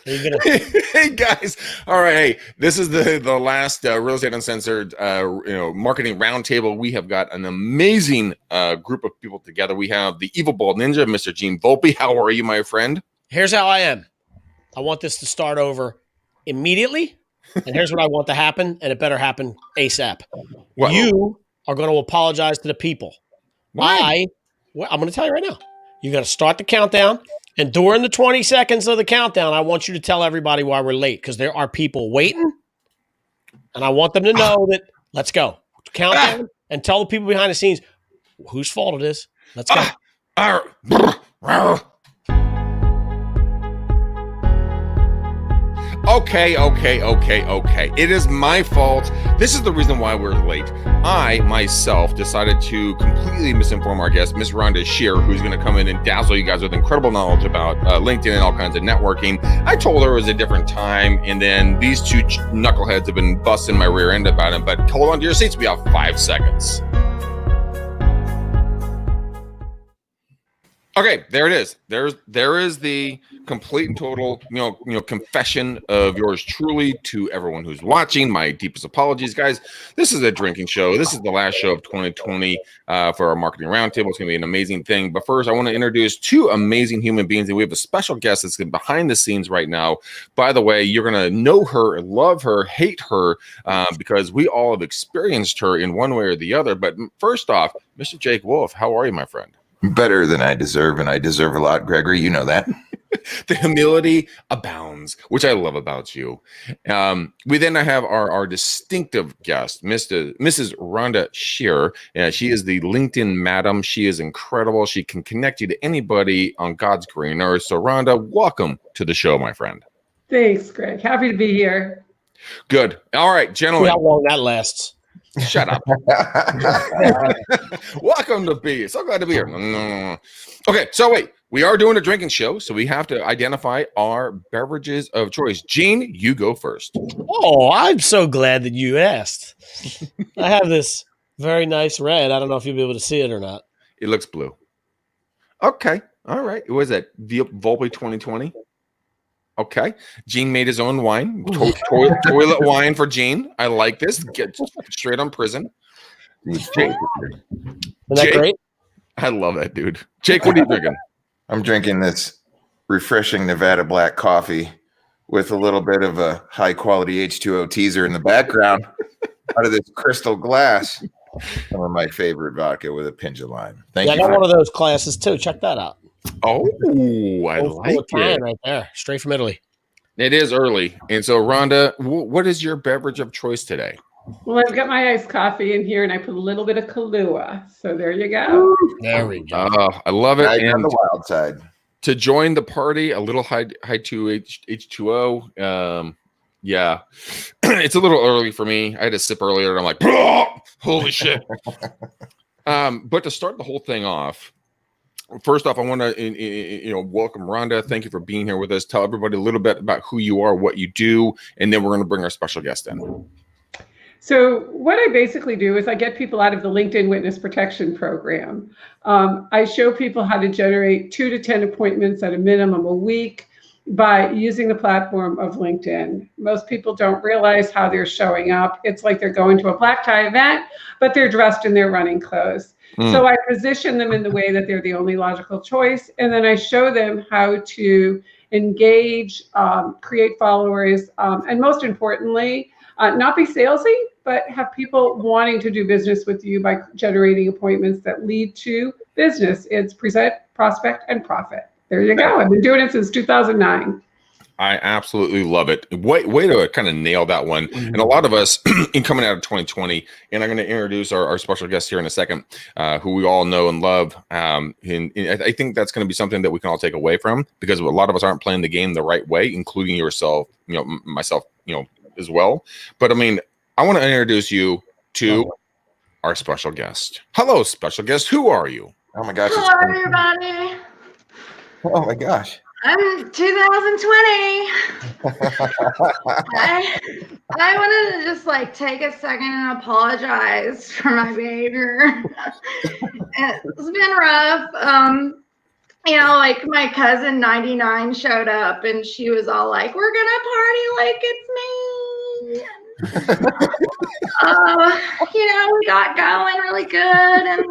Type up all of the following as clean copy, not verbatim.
Hey guys, all right. Hey, this is the last Real Estate Uncensored marketing roundtable. We have got an amazing group of people together. We have the Evil Bald Ninja, Mr. Gene Volpe. How are you, my friend? Here's how I am. I want this to start over immediately, and here's what I want to happen, and it better happen ASAP. What? You are going to apologize to the people. Why? I'm going to tell you right now. You're going to start the countdown. And during the 20 seconds of the countdown, I want you to tell everybody why we're late, because there are people waiting, and I want them to know that let's go. Countdown and tell the people behind the scenes whose fault it is. Let's go. Okay. It is my fault. This is the reason why we're late. I, myself, decided to completely misinform our guest, Miss Rhonda Shear, who's going to come in and dazzle you guys with incredible knowledge about LinkedIn and all kinds of networking. I told her it was a different time, and then these two knuckleheads have been busting my rear end about it, but hold on to your seats. We have 5 seconds. Okay, there it is. There is the complete and total, confession of yours truly to everyone who's watching. My deepest apologies, guys. This is a drinking show. This is the last show of 2020 for our marketing roundtable. It's going to be an amazing thing. But first, I want to introduce two amazing human beings, and we have a special guest that's behind the scenes right now. By the way, you're going to know her, love her, hate her, because we all have experienced her in one way or the other. But first off, Mr. Jake Wolf, how are you, my friend? Better than I deserve, and I deserve a lot, Gregory. You know that. The humility abounds, which I love about you. We then have our distinctive guest, Mrs. Rhonda Shear. She is the LinkedIn madam. She is incredible. She can connect you to anybody on God's green earth. So, Rhonda, welcome to the show, my friend. Thanks, Greg. Happy to be here. Good. All right, gentlemen. See how long that lasts. Shut up. Welcome to be. So glad to be here. Okay, so wait. We are doing a drinking show, so we have to identify our beverages of choice. Gene, you go first. Oh, I'm so glad that you asked. I have this very nice red. I don't know if you'll be able to see it or not. It looks blue. Okay. All right. What is that? Volpe 2020? Okay. Gene made his own wine. Toilet wine for Gene. I like this. Get straight on prison. Isn't that great? I love that, dude. Jake, what are you drinking? I'm drinking this refreshing Nevada black coffee with a little bit of a high quality H2O teaser in the background out of this crystal glass. Some of my favorite vodka with a pinch of lime. Thank you. I got one of those glasses too. Check that out. Oh, I like it. Right there, straight from Italy. It is early. And so, Rhonda, what is your beverage of choice today? Well, I've got my iced coffee in here, and I put a little bit of Kahlua. So there you go. There we go. I love it. And on the wild side. To join the party, a little high H2O. Yeah, it's a little early for me. I had a sip earlier, and I'm like, holy shit. But to start the whole thing off, first off, I want to welcome Rhonda. Thank you for being here with us. Tell everybody a little bit about who you are, what you do, and then we're going to bring our special guest in. So what I basically do is I get people out of the LinkedIn Witness Protection Program. I show people how to generate 2 to 10 appointments at a minimum a week by using the platform of LinkedIn. Most people don't realize how they're showing up. It's like they're going to a black tie event, but they're dressed in their running clothes. So I position them in the way that they're the only logical choice. And then I show them how to engage, create followers, and most importantly, not be salesy, but have people wanting to do business with you by generating appointments that lead to business. It's present, prospect, and profit. There you go. I've been doing it since 2009. I absolutely love it. Way to kind of nail that one. And a lot of us in coming out of 2020, and I'm going to introduce our special guest here in a second, who we all know and love. And I think that's going to be something that we can all take away from, because a lot of us aren't playing the game the right way, including yourself, myself, as well. But I mean, I want to introduce you to our special guest. Hello, special guest. Who are you? Oh my gosh. Hello, everybody. Oh my gosh. I'm 2020. I wanted to just take a second and apologize for my behavior. It's been rough. you know, like my cousin 99 showed up and she was all like, we're gonna party like it's me. You know, we got going really good and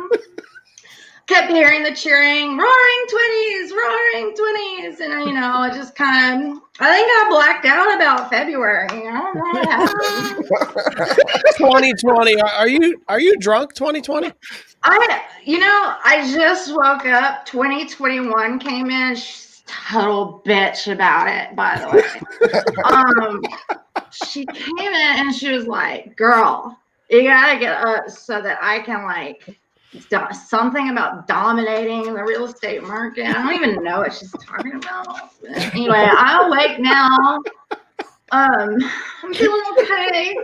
kept hearing the cheering, roaring 20s, and you know, it just kind of, I think I blacked out about February. I don't know what happened. 2020. Are you drunk? 2020. I just woke up. 2021 came in. She's a total bitch about it, by the way. She came in and she was like, girl, you gotta get up so that I can like something about dominating the real estate market. I don't even know what she's talking about. Anyway, I'm awake now. I'm feeling okay.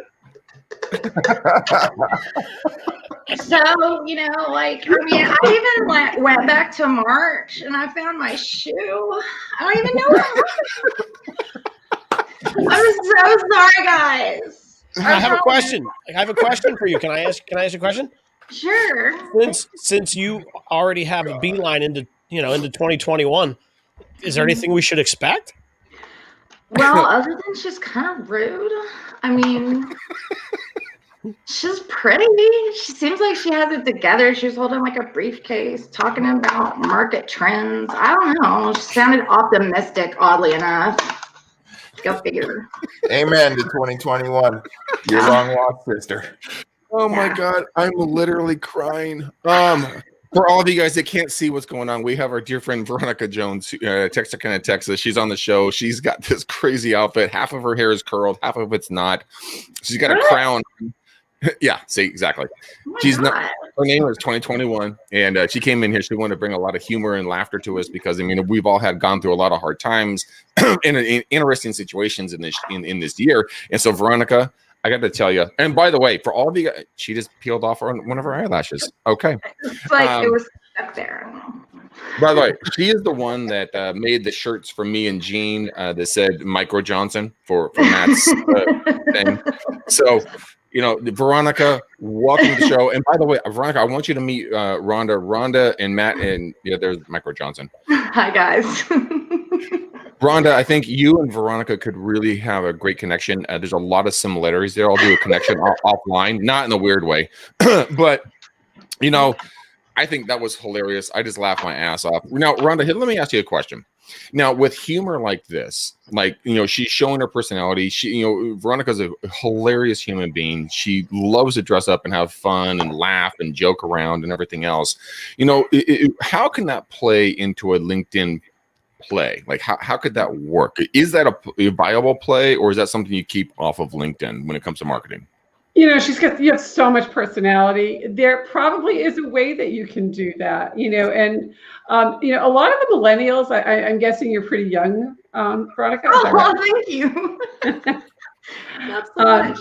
So, you know, like, I mean, I even went back to March and I found my shoe. I don't even know what happened. I'm so sorry, guys. I have a question. I have a question for you. Can I ask a question? Sure. Since you already have a beeline into 2021, is there anything we should expect? Well, other than she's kind of rude. I mean, she's pretty. She seems like she has it together. She was holding like a briefcase, talking about market trends. I don't know. She sounded optimistic, oddly enough. Go figure. Amen to 2021. Your long lost sister. Oh my God, I'm literally crying. For all of you guys that can't see what's going on, we have our dear friend Veronica Jones, Texarkana, Texas. She's on the show. She's got this crazy outfit. Half of her hair is curled, half of it's not. She's got a crown. Yeah, see, exactly. She's not. Her name is 2021, and she came in here. She wanted to bring a lot of humor and laughter to us because I mean we've all gone through a lot of hard times in interesting situations in this year. And so Veronica, I got to tell you, and by the way, for all of you, she just peeled off one of her eyelashes. Okay, it's like it was stuck there. By the way, she is the one that made the shirts for me and Gene that said Micro Johnson for Matt's thing. So. You know, Veronica, welcome to the show. And by the way, Veronica, I want you to meet Rhonda and Matt, and there's Micro Johnson. Hi, guys. Rhonda, I think you and Veronica could really have a great connection. There's a lot of similarities there. I'll do a connection offline, not in a weird way, but you know, I think that was hilarious. I just laughed my ass off. Now, Rhonda, let me ask you a question. Now, with humor like this, like, you know, she's showing her personality. Veronica's a hilarious human being. She loves to dress up and have fun and laugh and joke around and everything else. You know, how can that play into a LinkedIn play? Like, how could that work? Is that a viable play, or is that something you keep off of LinkedIn when it comes to marketing? You know, you have so much personality. There probably is a way that you can do that, you know, and, you know, a lot of the millennials, I'm guessing you're pretty young, Veronica. Oh, thank you. That's so much.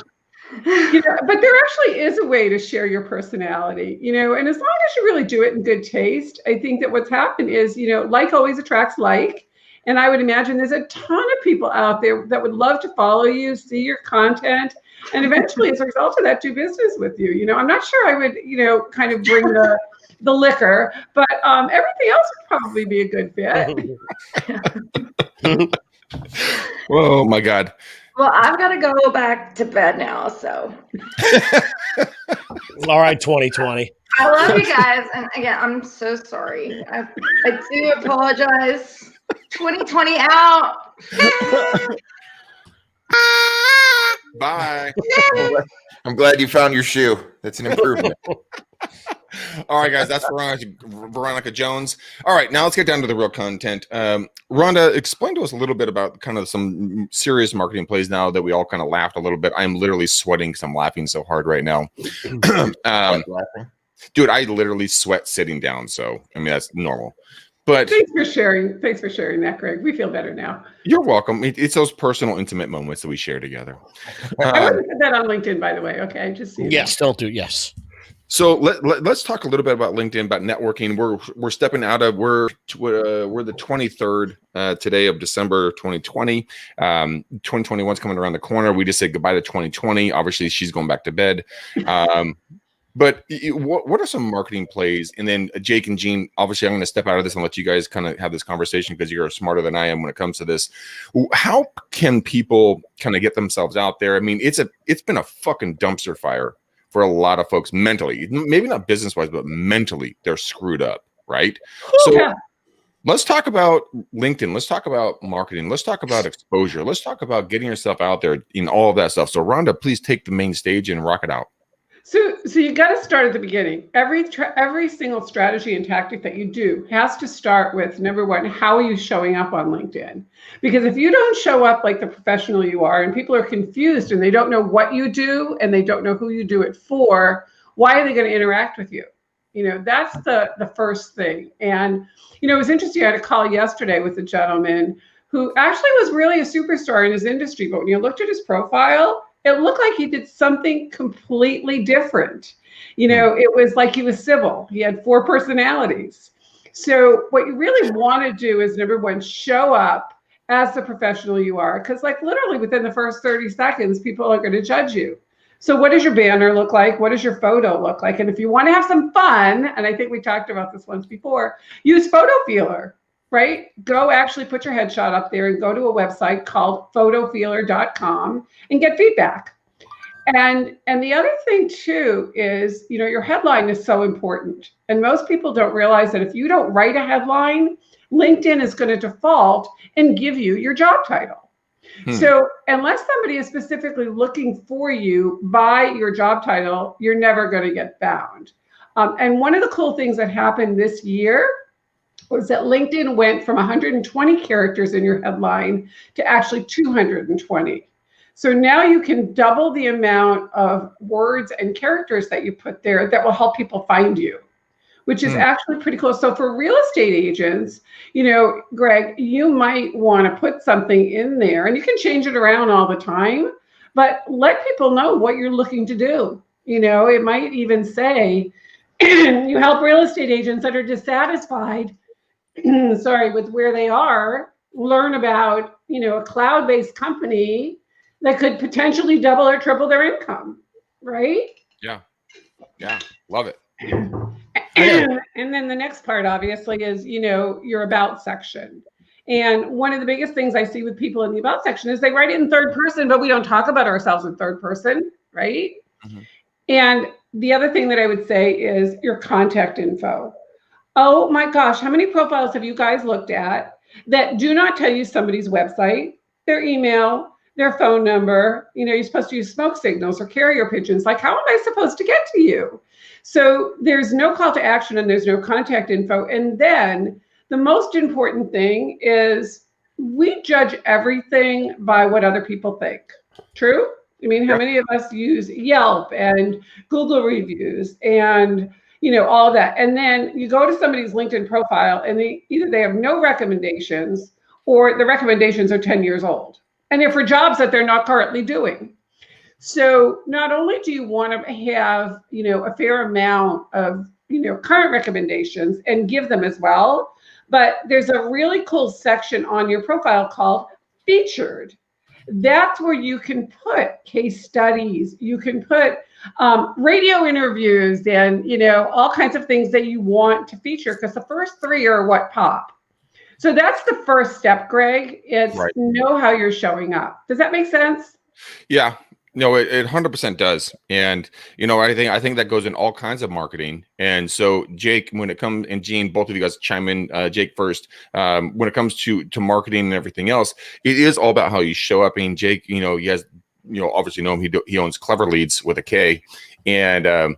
You know, but there actually is a way to share your personality, you know, and as long as you really do it in good taste, I think that what's happened is, you know, like always attracts like. And I would imagine there's a ton of people out there that would love to follow you, see your content, and eventually, as a result of that, do business with you. You know, I'm not sure I would, you know, kind of bring the liquor, but everything else would probably be a good fit. Oh my God. Well, I've got to go back to bed now, so. All right, 2020. I love you guys, and again, I'm so sorry. I do apologize. 2020 out. Bye. I'm glad you found your shoe. That's an improvement. All right, guys, that's Veronica Jones. All right, now let's get down to the real content. Rhonda, explain to us a little bit about kind of some serious marketing plays now that we all kind of laughed a little bit. I'm literally sweating because I'm laughing so hard right now. Dude, I literally sweat sitting down. So, I mean, that's normal. But thanks for sharing that, Greg. We feel better now. You're welcome. It's those personal, intimate moments that we share together. I wouldn't put that on LinkedIn, by the way. Okay, just yes, don't do yes. So let's talk a little bit about LinkedIn, about networking. We're stepping out of we're the 23rd today of December 2020. 2021 is coming around the corner. We just said goodbye to 2020. Obviously, she's going back to bed. But what are some marketing plays? And then Jake and Gene, obviously, I'm going to step out of this and let you guys kind of have this conversation because you're smarter than I am when it comes to this. How can people kind of get themselves out there? I mean, it's been a fucking dumpster fire for a lot of folks mentally, maybe not business wise, but mentally they're screwed up, right? So Yeah. let's talk about LinkedIn. Let's talk about marketing. Let's talk about exposure. Let's talk about getting yourself out there in all of that stuff. So Rhonda, please take the main stage and rock it out. So you got to start at the beginning. Every single strategy and tactic that you do has to start with, number one, how are you showing up on LinkedIn? Because if you don't show up like the professional you are, and people are confused and they don't know what you do and they don't know who you do it for, why are they going to interact with you? That's the first thing. And it was interesting. I had a call yesterday with a gentleman who actually was really a superstar in his industry, but when you looked at his profile, it looked like he did something completely different. It was like he was civil. He had 4 personalities. So what you really want to do is, number one, show up as the professional you are. Because literally within the first 30 seconds, people are going to judge you. So what does your banner look like? What does your photo look like? And if you want to have some fun, and I think we talked about this once before, use Photo Feeler. Right? Go actually put your headshot up there and go to a website called photofeeler.com and get feedback. And the other thing too is, your headline is so important. And most people don't realize that if you don't write a headline, LinkedIn is going to default and give you your job title. So unless somebody is specifically looking for you by your job title, you're never going to get found. And one of the cool things that happened this year was that LinkedIn went from 120 characters in your headline to actually 220. So now you can double the amount of words and characters that you put there that will help people find you, which is actually pretty cool. So for real estate agents, Greg, you might want to put something in there, and you can change it around all the time, but let people know what you're looking to do. It might even say, you help real estate agents that are dissatisfied with where they are, learn about, a cloud-based company that could potentially double or triple their income, right? Yeah. Love it. And then the next part, obviously, is, your about section. And one of the biggest things I see with people in the about section is they write it in third person, but we don't talk about ourselves in third person, right? Mm-hmm. And the other thing that I would say is your contact info. Oh my gosh, how many profiles have you guys looked at that do not tell you somebody's website, their email, their phone number? You're supposed to use smoke signals or carrier pigeons. Like, how am I supposed to get to you? So there's no call to action and there's no contact info. And then the most important thing is we judge everything by what other people think. True? I mean, how many of us use Yelp and Google reviews and all that. And then you go to somebody's LinkedIn profile and either they have no recommendations or the recommendations are 10 years old. And they're for jobs that they're not currently doing. So not only do you want to have, a fair amount of, current recommendations and give them as well, but there's a really cool section on your profile called featured. That's where you can put case studies. You can put radio interviews and, all kinds of things that you want to feature, because the first 3 are what pop. So that's the first step, Greg. It's right. Know how you're showing up. Does that make sense? Yeah. No, it 100% does. And, I think that goes in all kinds of marketing. And so, Jake, when it comes, and Gene, both of you guys chime in, Jake first, when it comes to marketing and everything else, it is all about how you show up. And Jake, he has, obviously know him, he owns Clever Leads with a K. And,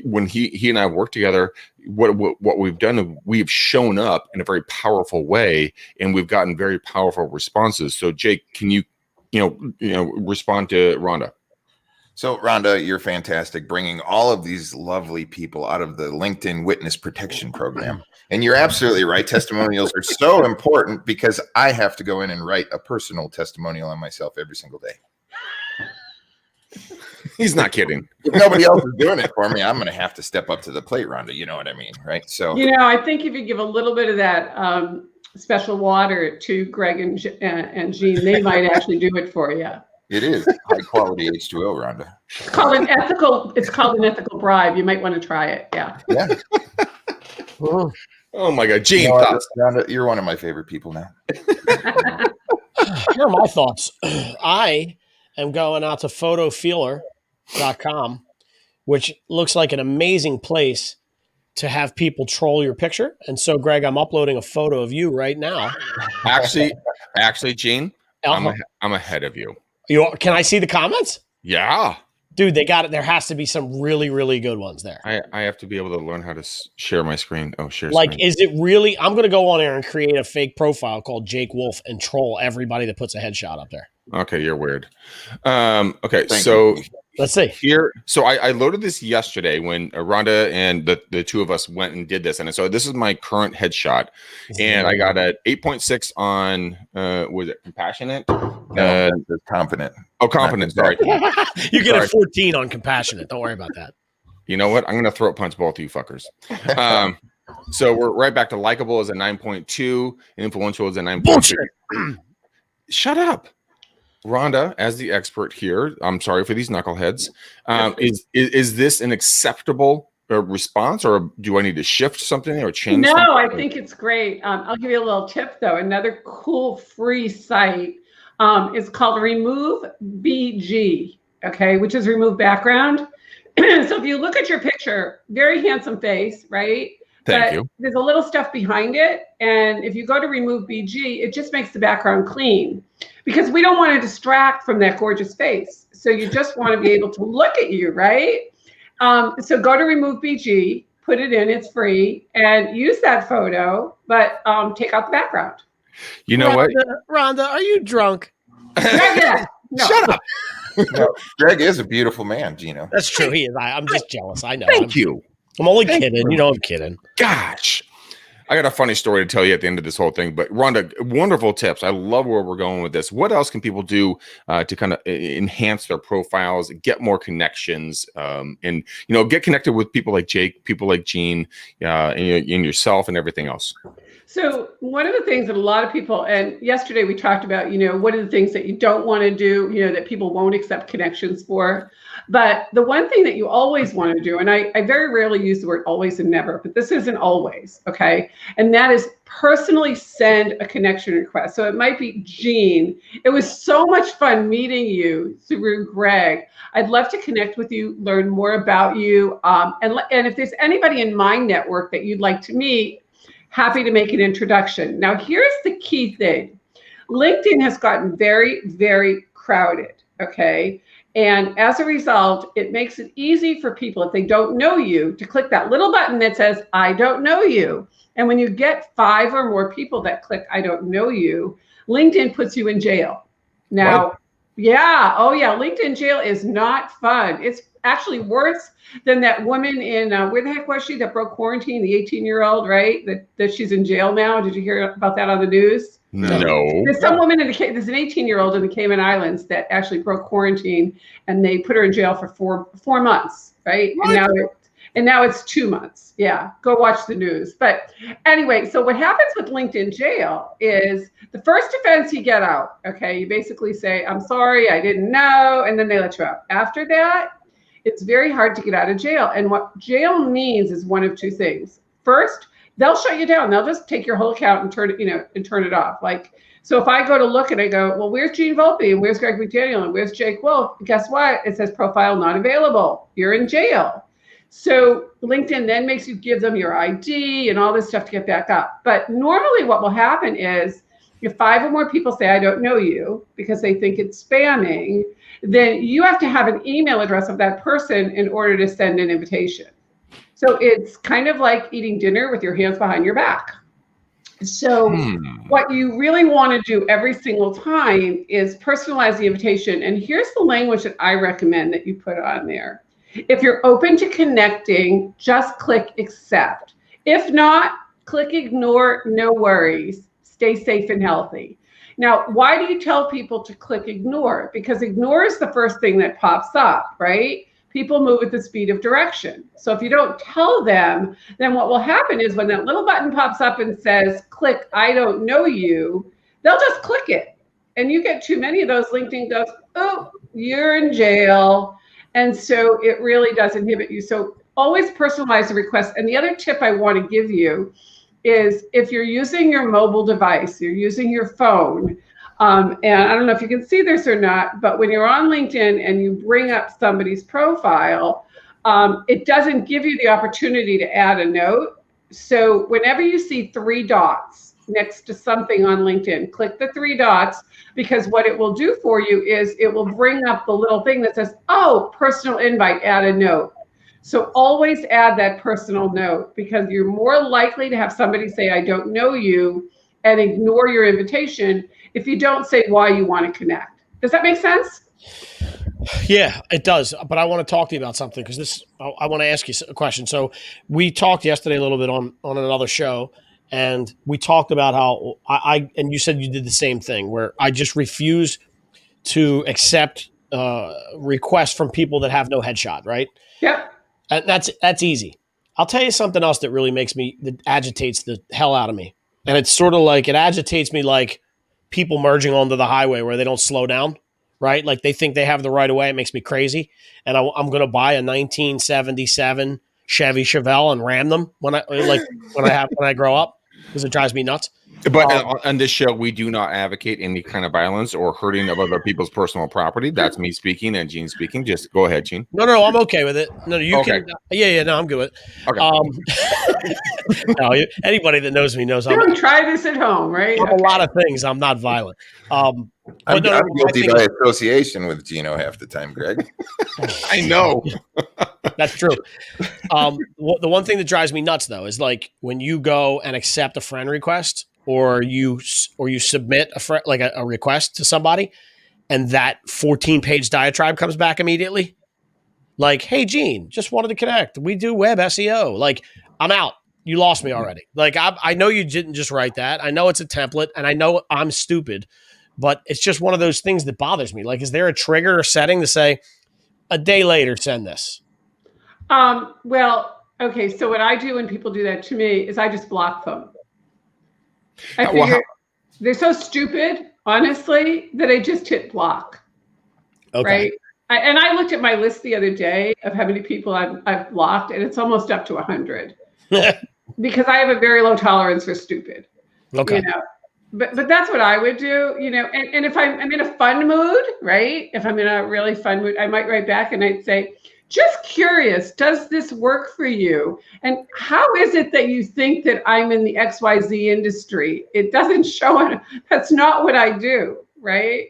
when he and I work together, what we've done, we've shown up in a very powerful way, and we've gotten very powerful responses. So, Jake, can you respond to Rhonda? So, Rhonda, you're fantastic, bringing all of these lovely people out of the LinkedIn Witness Protection Program. And you're absolutely right. Testimonials are so important, because I have to go in and write a personal testimonial on myself every single day. He's not kidding. If nobody else is doing it for me, I'm going to have to step up to the plate, Rhonda. You know what I mean, right? So, I think if you give a little bit of that special water to Greg and Gene, they might actually do it for you. It is high quality H2O, Rhonda. It's called an ethical bribe. You might want to try it. Yeah. Yeah. Oh my God, Gene, You know what, thoughts? Rhonda, you're one of my favorite people now. Here are my thoughts. I am going out to photofeeler.com, which looks like an amazing place to have people troll your picture. And so, Greg, I'm uploading a photo of you right now. Actually, Gene, Uh-huh. I'm ahead of you. Can I see the comments? Yeah, Dude, they got it. There has to be some really, really good ones there. I have to be able to learn how to share my screen. Oh, share Like, screen. is it really? I'm going to go on there and create a fake profile called Jake Wolf and troll everybody that puts a headshot up there. Okay, you're weird. Okay, Thank so you. Let's see. here, so I loaded this yesterday when Rhonda and the two of us went and did this, and so this is my current headshot, and I got a 8.6 on was it compassionate? No, it's confident. Oh, confidence. Sorry. You get a Sorry. 14 on compassionate. Don't worry about that. You know what? I'm gonna throat punch both of you fuckers. So we're right back to likable is a 9.2, influential is a 9.2. Bullshit. Shut up. Rhonda, as the expert here, I'm sorry for these knuckleheads. Is this an acceptable response, or do I need to shift something or change? No, something? I think it's great. I'll give you a little tip though. Another cool free site is called Remove BG, okay, which is remove background. So if you look at your picture, very handsome face, right? Thank But you. there's a little stuff behind it. And if you go to Remove BG, it just makes the background clean because we don't want to distract from that gorgeous face. So you just want to be able to look at you, right? So go to Remove BG, put it in, it's free, and use that photo, but take out the background. You know what? Rhonda, are you drunk? Yeah. No. Shut up. No, Greg is a beautiful man, Gino. That's true. He is. I'm just jealous. I know. Thank you. I'm only Thank kidding. You know I'm kidding. Gosh. I got a funny story to tell you at the end of this whole thing, but Rhonda, wonderful tips. I love where we're going with this. What else can people do to kind of enhance their profiles, get more connections, and get connected with people like Jake, people like Gene, and yourself, and everything else? So one of the things that a lot of people, and yesterday we talked about, what are the things that you don't want to do, that people won't accept connections for. But the one thing that you always want to do, and I very rarely use the word always and never, but this isn't always, okay? And that is personally send a connection request. So it might be, Gene, it was so much fun meeting you through Greg. I'd love to connect with you, learn more about you. And if there's anybody in my network that you'd like to meet, happy to make an introduction. Now, here's the key thing. LinkedIn has gotten very, very crowded, okay? And as a result, it makes it easy for people, if they don't know you, to click that little button that says, I don't know you. And when you get 5 or more people that click, I don't know you, LinkedIn puts you in jail. Now, What? yeah, oh yeah, LinkedIn jail is not fun. It's actually worse than that woman in, where the heck was she that broke quarantine, the 18-year-old, right? That she's in jail now. Did you hear about that on the news? No. There's some woman there's an 18-year-old in the Cayman Islands that actually broke quarantine, and they put her in jail for four months, right? What? And now it's 2 months. Yeah, go watch the news. But anyway, so what happens with LinkedIn jail is the first offense you get out, okay? You basically say, I'm sorry, I didn't know, and then they let you out. After that, it's very hard to get out of jail. And what jail means is one of two things. First, they'll shut you down. They'll just take your whole account and turn it off. Like, so if I go to look and I go, well, where's Gene Volpe and where's Greg McDaniel and where's Jake Wolf? Guess what? It says profile not available. You're in jail. So LinkedIn then makes you give them your ID and all this stuff to get back up. But normally what will happen is if 5 or more people say, I don't know you, because they think it's spamming, then you have to have an email address of that person in order to send an invitation. So it's kind of like eating dinner with your hands behind your back. So what you really want to do every single time is personalize the invitation. And here's the language that I recommend that you put on there. If you're open to connecting, just click accept. If not, click ignore, no worries. Stay safe and healthy. Now, why do you tell people to click ignore? Because ignore is the first thing that pops up, right? People move at the speed of direction. So if you don't tell them, then what will happen is when that little button pops up and says, click, I don't know you, they'll just click it. and you get too many of those, LinkedIn goes, oh, you're in jail. And so it really does inhibit you. So always personalize the request. And the other tip I want to give you is if you're using your mobile device, you're using your phone, and I don't know if you can see this or not, but when you're on LinkedIn and you bring up somebody's profile, it doesn't give you the opportunity to add a note. So whenever you see 3 dots next to something on LinkedIn, click the 3 dots, because what it will do for you is it will bring up the little thing that says, oh, personal invite, add a note. So always add that personal note, because you're more likely to have somebody say, I don't know you, and ignore your invitation if you don't say why you want to connect. Does that make sense? Yeah, it does. But I want to talk to you about something, because I want to ask you a question. So we talked yesterday a little bit on another show, and we talked about how I and you said you did the same thing, where I just refuse to accept requests from people that have no headshot, right? Yep. And that's easy. I'll tell you something else that really that agitates the hell out of me. And it's sort of like, it agitates me like people merging onto the highway where they don't slow down, right? Like they think they have the right of way. It makes me crazy. And I'm going to buy a 1977 Chevy Chevelle and ram them when I grow up, because it drives me nuts. But on this show, we do not advocate any kind of violence or hurting of other people's personal property. That's me speaking and Gene speaking. Just go ahead, Gene. No, I'm okay with it. No, you Okay. can. Yeah, no, I'm good with it. Okay. No, anybody that knows me knows Don't try this at home, right? I'm a lot of things. I'm not violent. I'm guilty by association with Gino half the time, Greg. I know. That's true. The one thing that drives me nuts, though, is like when you go and accept a friend request, or you submit a request to somebody, and that 14-page diatribe comes back immediately. Like, hey, Gene, just wanted to connect. We do web SEO. Like, I'm out. You lost me already. Like, I know you didn't just write that. I know it's a template, and I know I'm stupid, but it's just one of those things that bothers me. Like, is there a trigger or setting to say, a day later, send this? Well, okay. So what I do when people do that to me is I just block them. I figure they're so stupid, honestly, that I just hit block. Okay. Right. And I looked at my list the other day of how many people I've blocked, and it's almost up to 100 because I have a very low tolerance for stupid. Okay. You know? But that's what I would do, you know, and if I'm in a fun mood, right? If I'm in a really fun mood, I might write back and I'd say, just curious, does this work for you? And how is it that you think that I'm in the XYZ industry? It doesn't show it. That's not what I do, right?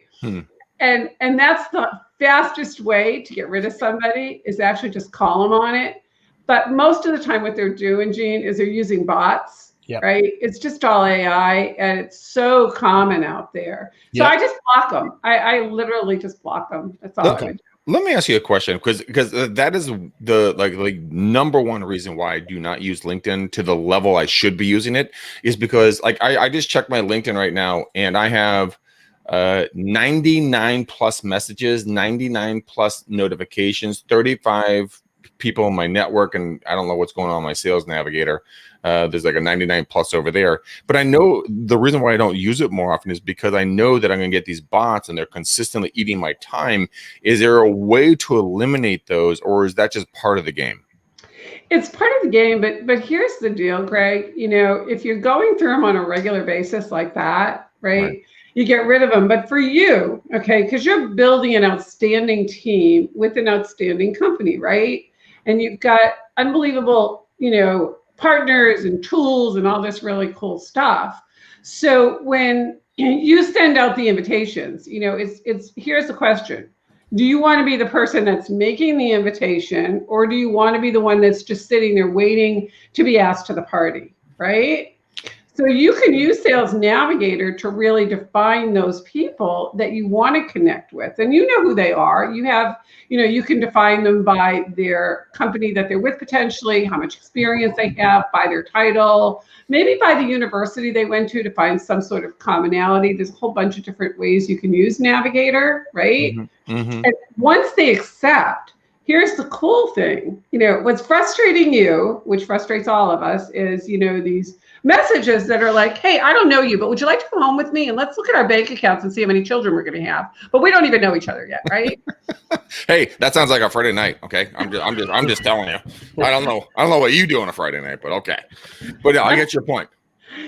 And that's the fastest way to get rid of somebody, is actually just call them on it. But most of the time what they're doing, Gene, is they're using bots, right? It's just all AI, and it's so common out there. So I just block them. I literally just block them. That's all I do. Let me ask you a question, because that is the like number one reason why I do not use LinkedIn to the level I should be using it, is because like I just checked my LinkedIn right now, and I have 99 plus messages, 99 plus notifications, 35 people in my network, and I don't know what's going on in my sales navigator. There's like a 99 plus over there. But I know the reason why I don't use it more often is because I know that I'm going to get these bots and they're consistently eating my time. Is there a way to eliminate those, or is that just part of the game? It's part of the game, but here's the deal, Greg. You know, if you're going through them on a regular basis like that, right? You get rid of them. But for you, okay, because you're building an outstanding team with an outstanding company, right? And you've got unbelievable, you know, partners and tools and all this really cool stuff. So when you send out the invitations, you know, it's here's the question. Do you want to be the person that's making the invitation, or do you want to be the one that's just sitting there waiting to be asked to the party, right? So you can use Sales Navigator to really define those people that you want to connect with, and you know who they are. You have, you know, you can define them by their company that they're with potentially, how much experience they have, by their title, maybe by the university they went to find some sort of commonality. There's a whole bunch of different ways you can use Navigator, right? And once they accept, here's the cool thing. You know, what's frustrating you, which frustrates all of us, is, you know, these messages that are like, hey, I don't know you, but would you like to come home with me and let's look at our bank accounts and see how many children we're going to have? But we don't even know each other yet, right? Hey, that sounds like a Friday night. Okay, I'm just telling you. I don't know what you do on a Friday night, but okay. But I get your point.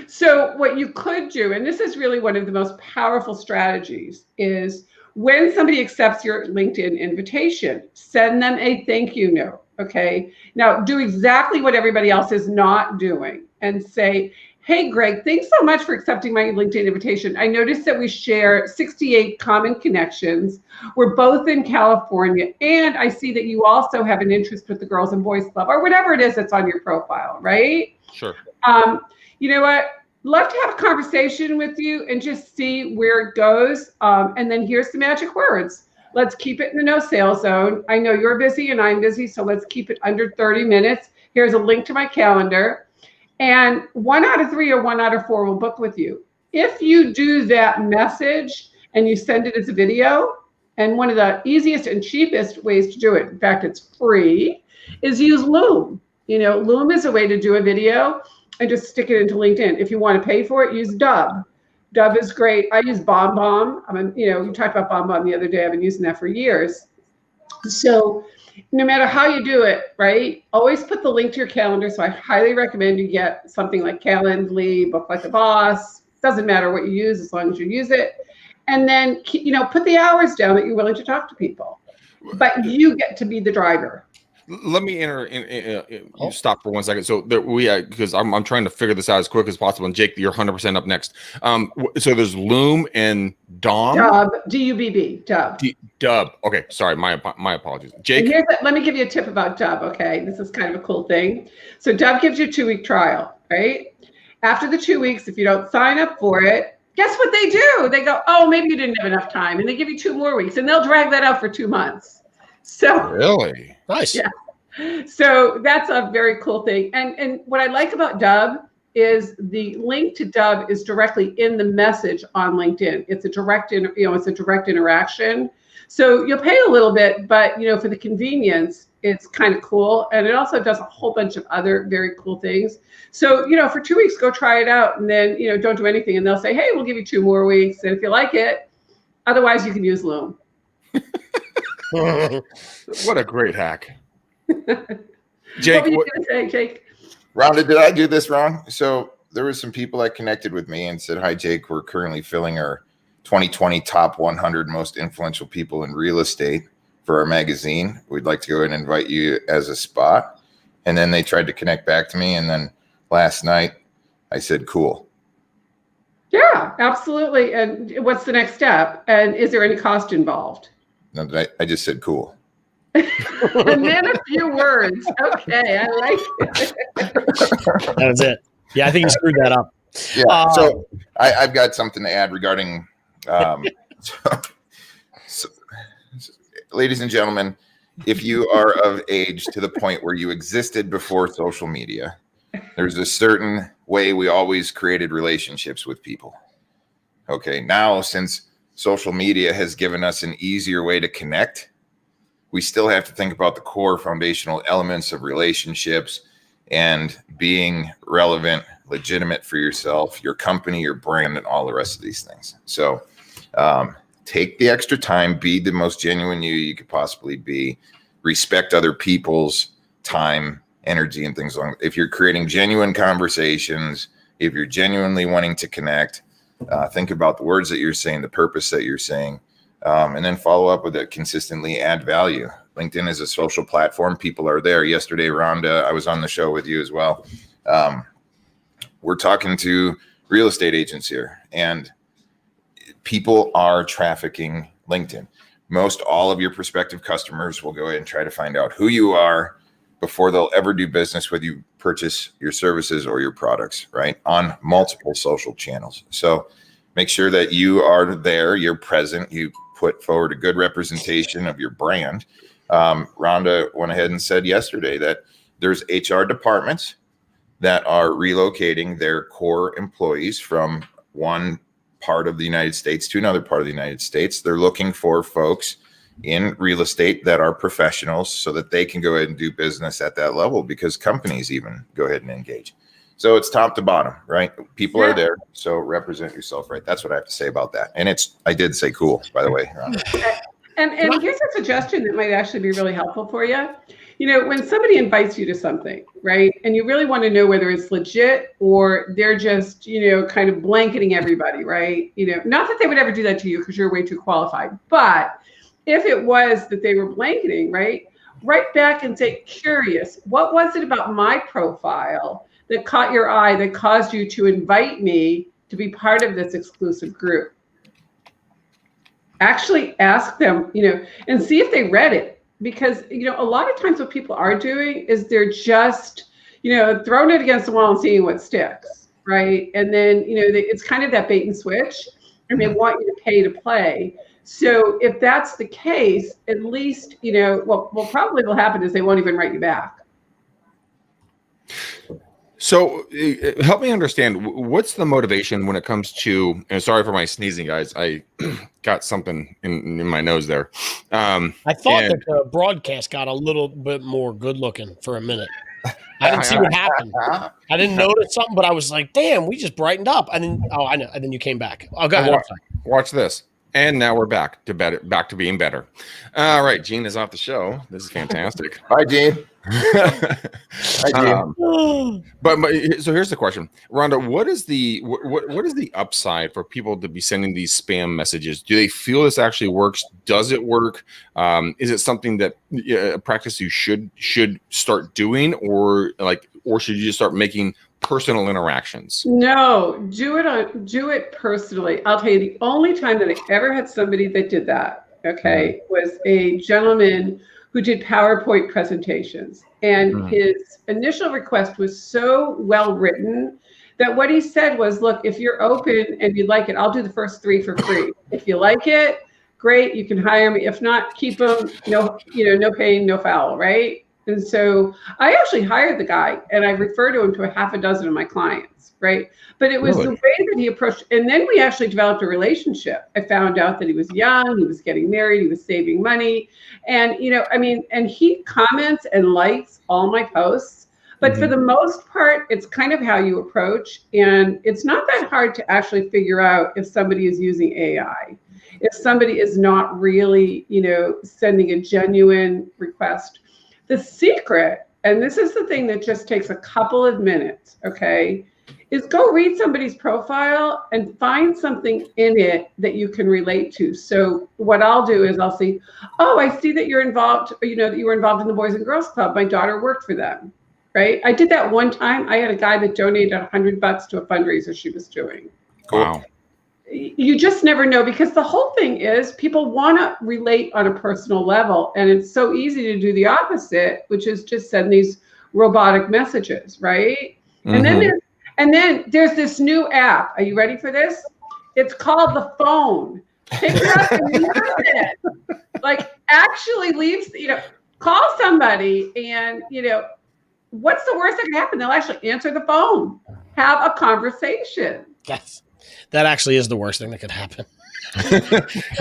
So what you could do, and this is really one of the most powerful strategies, is when somebody accepts your LinkedIn invitation, send them a thank you note. Okay. Now do exactly what everybody else is not doing and say, hey, Greg, thanks so much for accepting my LinkedIn invitation. I noticed that we share 68 common connections. We're both in California, and I see that you also have an interest with the Girls and Boys Club or whatever it is that's on your profile, right? Sure. You know what? Love to have a conversation with you and just see where it goes. And then here's the magic words. Let's keep it in the no sales zone. I know you're busy and I'm busy, so let's keep it under 30 minutes. Here's a link to my calendar. And 1 out of 3 or 1 out of 4 will book with you. If you do that message and you send it as a video, and one of the easiest and cheapest ways to do it, in fact, it's free, is use Loom. You know, Loom is a way to do a video and just stick it into LinkedIn. If you want to pay for it, use Dub. Dub is great. I use BombBomb. You talked about BombBomb the other day. I've been using that for years. So no matter how you do it, right, always put the link to your calendar. So I highly recommend you get something like Calendly, Book Like a Boss. Doesn't matter what you use as long as you use it. And then, put the hours down that you're willing to talk to people. But you get to be the driver. Let me stop for 1 second. So because I'm trying to figure this out as quick as possible. And Jake, you're 100% up next. So there's Loom and Dom. Dub, D-U-B-B, Dub. Dub. Okay, sorry, my apologies. Jake. Let me give you a tip about Dub. Okay, this is kind of a cool thing. So Dub gives you a 2-week trial, right? After the 2 weeks, if you don't sign up for it, guess what they do? They go, oh, maybe you didn't have enough time, and they give you 2 more weeks, and they'll drag that out for 2 months. So really. Nice. Yeah. So that's a very cool thing. And what I like about Dub is the link to Dub is directly in the message on LinkedIn. It's a direct interaction. So you'll pay a little bit, but for the convenience, it's kind of cool. And it also does a whole bunch of other very cool things. So, for 2 weeks, go try it out and then, don't do anything. And they'll say, hey, we'll give you 2 more weeks. And if you like it, otherwise you can use Loom. What a great hack. Jake, what were you going to say, Jake? Rhonda, did I do this wrong? So there were some people that connected with me and said, hi, Jake, we're currently filling our 2020 top 100 most influential people in real estate for our magazine. We'd like to go ahead and invite you as a spot. And then they tried to connect back to me. And then last night I said, cool. Yeah, absolutely. And what's the next step? And is there any cost involved? No, I just said cool. And then a few words. Okay, I like it. That was it. Yeah, I think you screwed that up. Yeah. So I've got something to add regarding, so, ladies and gentlemen, if you are of age to the point where you existed before social media, there's a certain way we always created relationships with people. Okay. Now, since social media has given us an easier way to connect, we still have to think about the core foundational elements of relationships and being relevant, legitimate for yourself, your company, your brand, and all the rest of these things. So take the extra time, be the most genuine you could possibly be, respect other people's time, energy, and things like that. If you're creating genuine conversations, if you're genuinely wanting to connect, think about the words that you're saying, the purpose that you're saying, and then follow up with it, consistently add value. LinkedIn is a social platform. People are there. Yesterday, Rhonda, I was on the show with you as well. We're talking to real estate agents here, and people are trafficking LinkedIn. Most all of your prospective customers will go ahead and try to find out who you are before they'll ever do business with you, purchase your services or your products, right? On multiple social channels. So make sure that you are there, you're present, you put forward a good representation of your brand. Rhonda went ahead and said yesterday that there's HR departments that are relocating their core employees from one part of the United States to another part of the United States. They're looking for folks in real estate that are professionals so that they can go ahead and do business at that level, because companies even go ahead and engage. So it's top to bottom, right? People Yeah. are there, so represent yourself, right? That's what I have to say about that. And I did say cool, by the way. And here's a suggestion that might actually be really helpful for you. You know, when somebody invites you to something, right, and you really want to know whether it's legit or they're just, you know, kind of blanketing everybody, right? You know, not that they would ever do that to you because you're way too qualified, but if it was that they were blanketing, right, write back and say, curious, what was it about my profile that caught your eye that caused you to invite me to be part of this exclusive group? Actually ask them, you know, and see if they read it. Because, you know, a lot of times what people are doing is they're just, you know, throwing it against the wall and seeing what sticks, right? And then, you know, it's kind of that bait and switch, and they want you to pay to play. So if that's the case, at least, you know, what probably will happen is they won't even write you back. So help me understand, what's the motivation when it comes to, and sorry for my sneezing, guys, I got something in my nose there. I thought that the broadcast got a little bit more good looking for a minute. I didn't see what happened. I didn't notice something, but I was like, damn, we just brightened up. And then, I know. And then you came back. Oh, go ahead. Watch this. And now we're back to being better. All right, Gene is off the show. This is fantastic. Hi, Gene. Hi, Gene. But so here's the question, Rhonda. What is the upside for people to be sending these spam messages? Do they feel this actually works? Does it work? Is it something that a practice you should start doing, or should you just start making personal interactions? No, do it personally. I'll tell you, the only time that I ever had somebody that did that, okay, was a gentleman who did PowerPoint presentations. And his initial request was so well written that what he said was, look, if you're open and you like it, I'll do the first 3 for free. If you like it, great, you can hire me. If not, keep them, no pain, no foul, right? And so I actually hired the guy, and I referred to him to a half a dozen of my clients, right? But it was the way that he approached, and then we actually developed a relationship. I found out that he was young, he was getting married, he was saving money. And, and he comments and likes all my posts. But for the most part, it's kind of how you approach. And it's not that hard to actually figure out if somebody is using AI. If somebody is not really, sending a genuine request. The secret, and this is the thing that just takes a couple of minutes, okay, is go read somebody's profile and find something in it that you can relate to. So what I'll do is I'll see, oh, I see that you're involved, that you were involved in the Boys and Girls Club. My daughter worked for them, right? I did that one time. I had a guy that donated $100 to a fundraiser she was doing. Wow. You just never know, because the whole thing is people want to relate on a personal level, and it's so easy to do the opposite, which is just send these robotic messages, right? And then there's this new app. Are you ready for this? It's called the phone. Pick it up and use it. Actually leaves, call somebody, and what's the worst that can happen? They'll actually answer the phone, have a conversation. Yes. That actually is the worst thing that could happen.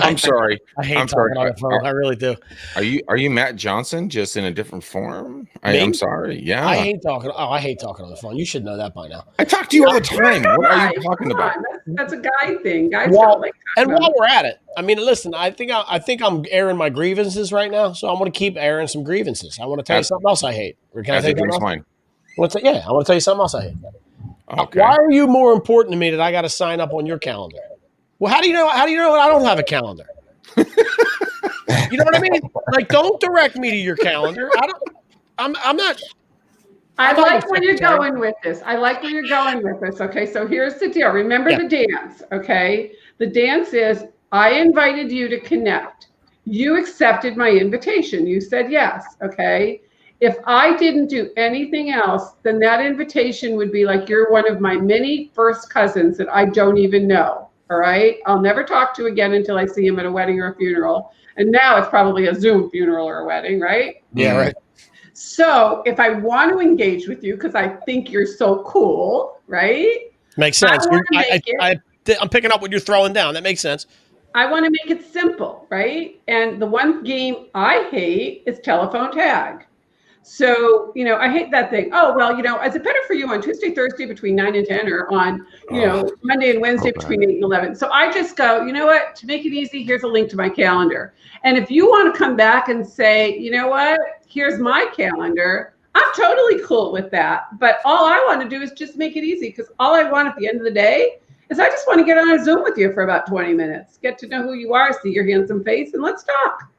I'm sorry. I hate talking on the phone. I really do. Are you Matt Johnson, just in a different form? I'm sorry. Yeah. I hate talking. Oh, I hate talking on the phone. You should know that by now. I talk to you all the time. What are you talking about? That's a guy thing. Guys while we're at it, I mean, listen. I think I'm airing my grievances right now, so I'm going to keep airing some grievances. I want to tell you something else I hate. Can I tell you something else? I want to tell you something else I hate. Okay. Why are you more important to me that I got to sign up on your calendar? Well, how do you know I don't have a calendar? You know what I mean? Don't direct me to your calendar. I'm not. I like where you're going with this. Okay, so here's the deal. Remember the dance, okay? The dance is, I invited you to connect. You accepted my invitation. You said yes, okay? If I didn't do anything else, then that invitation would be like you're one of my many first cousins that I don't even know, all right? I'll never talk to again until I see him at a wedding or a funeral. And now it's probably a Zoom funeral or a wedding, right? Yeah, right. So if I want to engage with you because I think you're so cool, right? Makes sense. I'm picking up what you're throwing down. That makes sense. I want to make it simple, right? And the one game I hate is telephone tag. So, I hate that thing. Oh, well, is it better for you on Tuesday, Thursday between 9 and 10 or on, Monday and Wednesday between 8 and 11? So I just go, you know what, to make it easy, here's a link to my calendar. And if you want to come back and say, you know what, here's my calendar, I'm totally cool with that. But all I want to do is just make it easy, because all I want at the end of the day is I just want to get on a Zoom with you for about 20 minutes, get to know who you are, see your handsome face, and let's talk.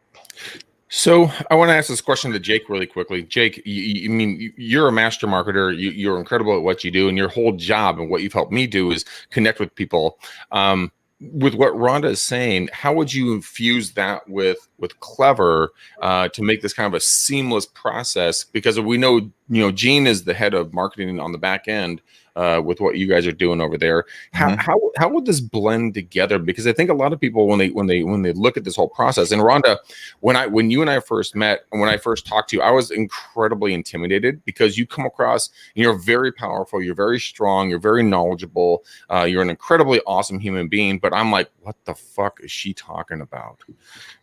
So I want to ask this question to Jake really quickly. Jake, you're a master marketer. You're incredible at what you do, and your whole job and what you've helped me do is connect with people. With what Rhonda is saying, how would you infuse that with Clever to make this kind of a seamless process? Because we know, Gene is the head of marketing on the back end. With what you guys are doing over there, how would this blend together? Because I think a lot of people when they look at this whole process, and Rhonda, when you and I first met and when I first talked to you, I was incredibly intimidated, because you come across, you're very powerful, you're very strong, you're very knowledgeable, you're an incredibly awesome human being. But I'm like, what the fuck is she talking about?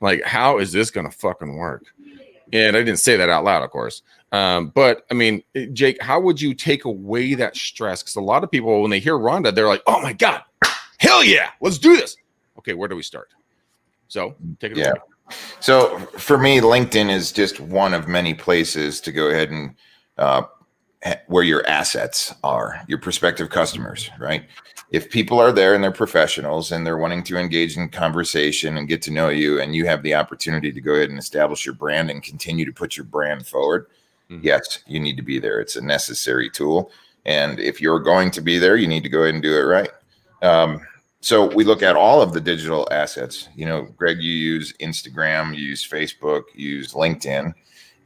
Like, how is this gonna fucking work? And I didn't say that out loud, of course. But I mean, Jake, how would you take away that stress? Because a lot of people, when they hear Rhonda, they're like, oh my God, hell yeah, let's do this. Okay, where do we start? So take it away. So for me, LinkedIn is just one of many places to go ahead and where your assets are, your prospective customers, right? If people are there and they're professionals and they're wanting to engage in conversation and get to know you, and you have the opportunity to go ahead and establish your brand and continue to put your brand forward, yes, you need to be there. It's a necessary tool. And if you're going to be there, you need to go ahead and do it right. So we look at all of the digital assets. Greg, you use Instagram, you use Facebook, you use LinkedIn,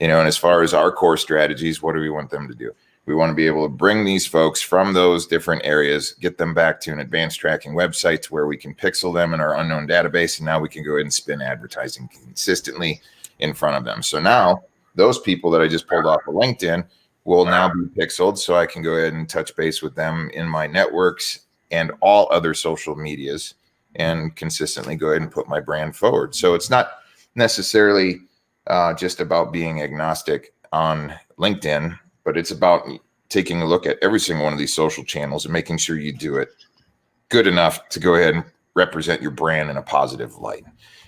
and as far as our core strategies, what do we want them to do? We want to be able to bring these folks from those different areas, get them back to an advanced tracking website where we can pixel them in our unknown database. And now we can go ahead and spin advertising consistently in front of them. So now those people that I just pulled off of LinkedIn will now be pixeled. So I can go ahead and touch base with them in my networks and all other social medias and consistently go ahead and put my brand forward. So it's not necessarily just about being agnostic on LinkedIn, but it's about taking a look at every single one of these social channels and making sure you do it good enough to go ahead and represent your brand in a positive light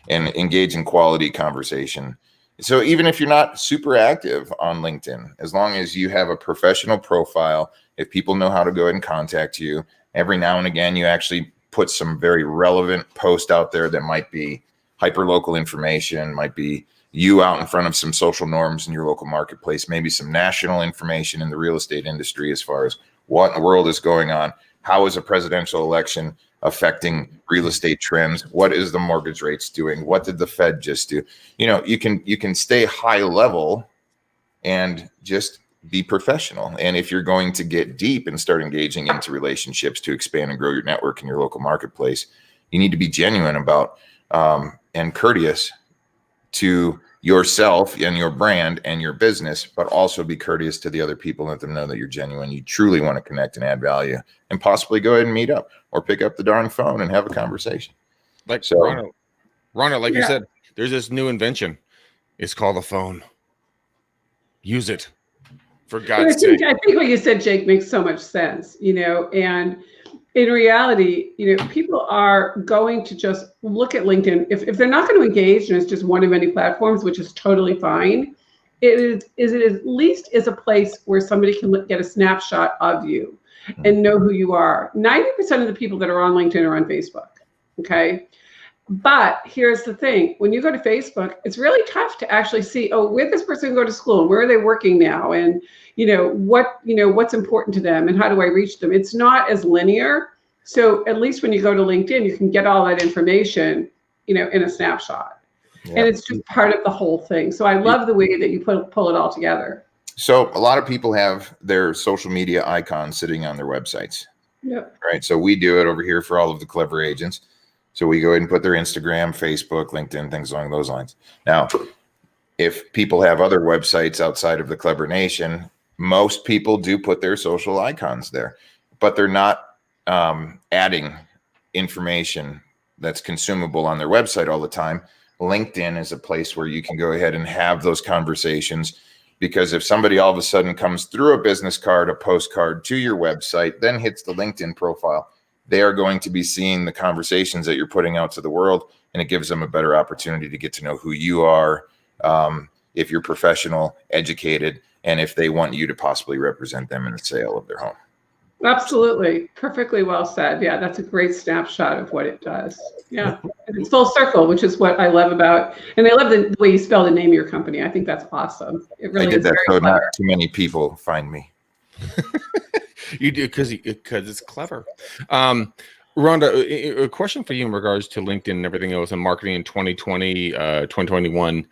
and engage in quality conversation. So even if you're not super active on LinkedIn, as long as you have a professional profile, if people know how to go ahead and contact you, every now and again, you actually put some very relevant post out there that might be hyper-local information, might be you out in front of some social norms in your local marketplace, maybe some national information in the real estate industry as far as what in the world is going on. How is a presidential election affecting real estate trends? What is the mortgage rates doing? What did the Fed just do? You can stay high level and just be professional. And if you're going to get deep and start engaging into relationships to expand and grow your network in your local marketplace, you need to be genuine about and courteous to yourself and your brand and your business, but also be courteous to the other people. Let them know that you're genuine. You truly want to connect and add value, and possibly go ahead and meet up or pick up the darn phone and have a conversation. Like Rhonda, like you said, there's this new invention. It's called a phone. Use it, for God's sake. I think what you said, Jake, makes so much sense, and in reality, people are going to just look at LinkedIn. If they're not going to engage, and it's just one of many platforms, which is totally fine, it at least is a place where somebody can get a snapshot of you and know who you are. 90% of the people that are on LinkedIn are on Facebook, okay? But here's the thing. When you go to Facebook, it's really tough to actually see, where this person go to school, and where are they working now, and what's important to them, and how do I reach them? It's not as linear. So at least when you go to LinkedIn, you can get all that information, in a snapshot. Yeah. And it's just part of the whole thing. So I love the way that you pull it all together. So a lot of people have their social media icons sitting on their websites. Yep. Right. So we do it over here for all of the Clever agents. So we go ahead and put their Instagram, Facebook, LinkedIn, things along those lines. Now, if people have other websites outside of the Clever Nation, most people do put their social icons there, but they're not adding information that's consumable on their website all the time. LinkedIn is a place where you can go ahead and have those conversations, Because if somebody all of a sudden comes through a business card, a postcard to your website, then hits the LinkedIn profile, they are going to be seeing the conversations that you're putting out to the world, and it gives them a better opportunity to get to know who you are, if you're professional, educated, and if they want you to possibly represent them in the sale of their home. Absolutely. Perfectly well said. Yeah, that's a great snapshot of what it does. Yeah. And it's full circle, which is what I love about, and I love the way you spell the name of your company. I think that's awesome. It really I did is that very so clever. not too many people find me. You do because it's clever. Rhonda, a question for you in regards to LinkedIn and everything else and marketing in 2020, 2021.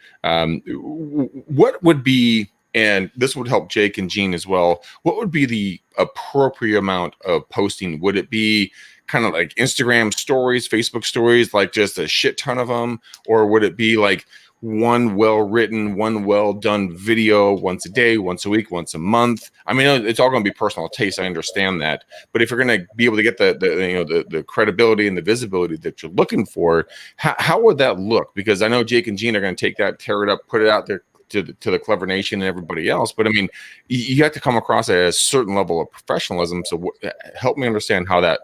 What would be, and this would help Jake and Gene as well, what would be the appropriate amount of posting? Would it be kind of like Instagram stories, Facebook stories, like just a shit ton of them? Or would it be like one well-written, one well-done video once a day, once a week, once a month? I mean, it's all going to be personal taste. I understand that, but if you're going to be able to get the credibility and the visibility that you're looking for, how would that look? Because I know Jake and Gene are going to take that, tear it up, put it out there to the Clever Nation and everybody else. But I mean, you have to come across at a certain level of professionalism. So help me understand how that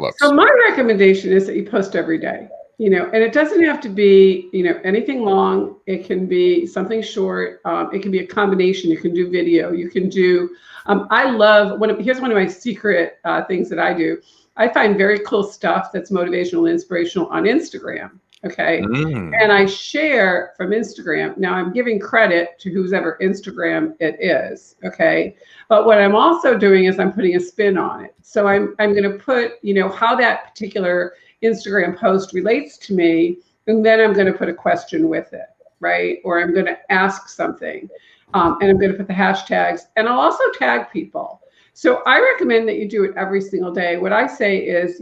looks. So my recommendation is that you post every day. And it doesn't have to be, anything long. It can be something short. It can be a combination. You can do video. You can do, I love, here's one of my secret things that I do. I find very cool stuff that's motivational, inspirational on Instagram. Okay. And I share from Instagram. Now I'm giving credit to whoever Instagram it is. Okay. But what I'm also doing is I'm putting a spin on it. So I'm going to put, how that particular Instagram post relates to me, and then I'm going to put a question with it, right? Or I'm going to ask something, and I'm going to put the hashtags, and I'll also tag people. So I recommend that you do it every single day. What I say is,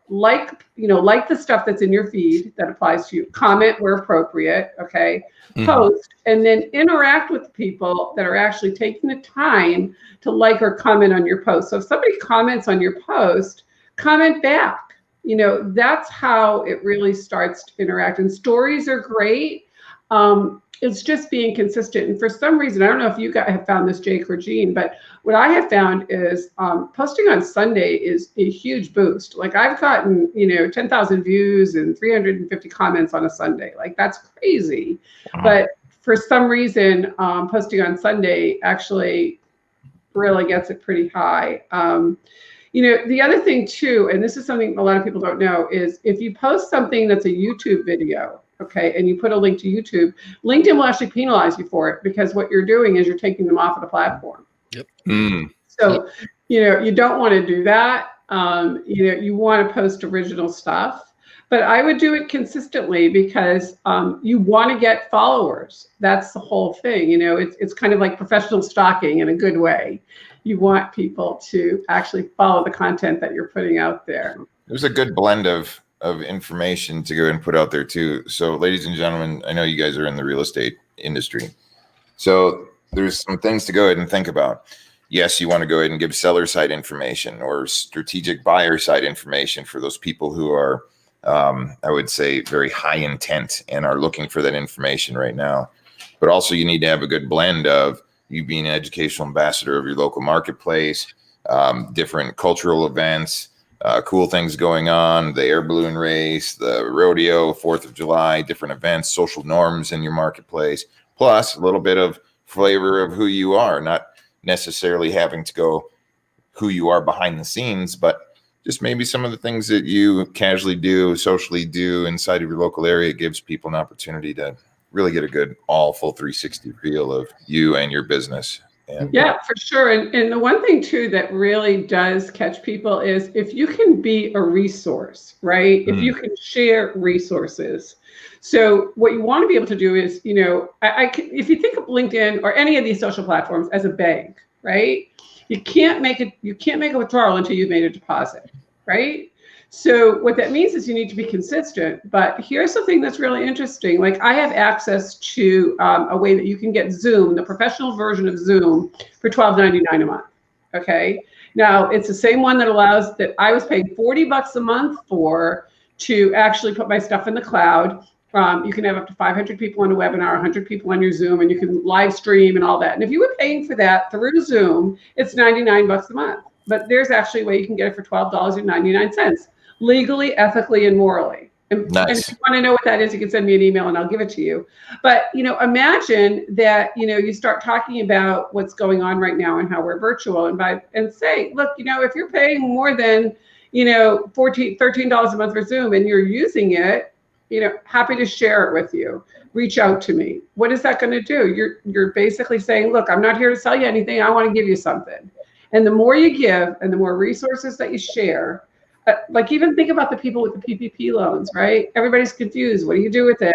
like the stuff that's in your feed that applies to you. Comment where appropriate, okay? Post, and then interact with people that are actually taking the time to like or comment on your post. So if somebody comments on your post, comment back. That's how it really starts to interact. And stories are great. It's just being consistent. And for some reason, I don't know if you guys have found this, Jake or Gene, but what I have found is posting on Sunday is a huge boost. Like I've gotten, 10,000 views and 350 comments on a Sunday. Like that's crazy. Wow. But for some reason, posting on Sunday actually really gets it pretty high. The other thing too, and this is something a lot of people don't know, is if you post something that's a YouTube video, okay, and you put a link to YouTube, LinkedIn will actually penalize you for it, because what you're doing is you're taking them off of the platform. Yep. So, you don't want to do that. You want to post original stuff, but I would do it consistently because you want to get followers. That's the whole thing. It's kind of like professional stalking in a good way. You want people to actually follow the content that you're putting out there. There's a good blend of information to go ahead and put out there too. So ladies and gentlemen, I know you guys are in the real estate industry. So there's some things to go ahead and think about. Yes, you want to go ahead and give seller side information or strategic buyer side information for those people who are, I would say, very high intent and are looking for that information right now. But also you need to have a good blend of you being an educational ambassador of your local marketplace, different cultural events, cool things going on, the air balloon race, the rodeo, 4th of July, different events, social norms in your marketplace, plus a little bit of flavor of who you are, not necessarily having to go who you are behind the scenes, but just maybe some of the things that you casually do, socially do inside of your local area. It gives people an opportunity to really get a good full 360 feel of you and your business. And, yeah, for sure. And the one thing too that really does catch people is if you can be a resource, right? If you can share resources. So what you want to be able to do is, if you think of LinkedIn or any of these social platforms as a bank, right? You can't make a withdrawal until you've made a deposit, right? So what that means is you need to be consistent. But here's something that's really interesting. Like I have access to a way that you can get Zoom, the professional version of Zoom, for $12.99 a month. Okay. Now it's the same one that I was paying $40 a month to actually put my stuff in the cloud. You can have up to 500 people on a webinar, 100 people on your Zoom, and you can live stream and all that. And if you were paying for that through Zoom, it's $99 a month. But there's actually a way you can get it for $12.99, legally, ethically, and morally. And if you want to know what that is, you can send me an email and I'll give it to you. But, imagine that, you start talking about what's going on right now and how we're virtual and say, look, if you're paying more than, $13 a month for Zoom and you're using it, happy to share it with you. Reach out to me. What is that going to do? You're basically saying, look, I'm not here to sell you anything. I want to give you something. And the more you give and the more resources that you share, like even think about the people with the PPP loans, right? Everybody's confused. What do you do with it?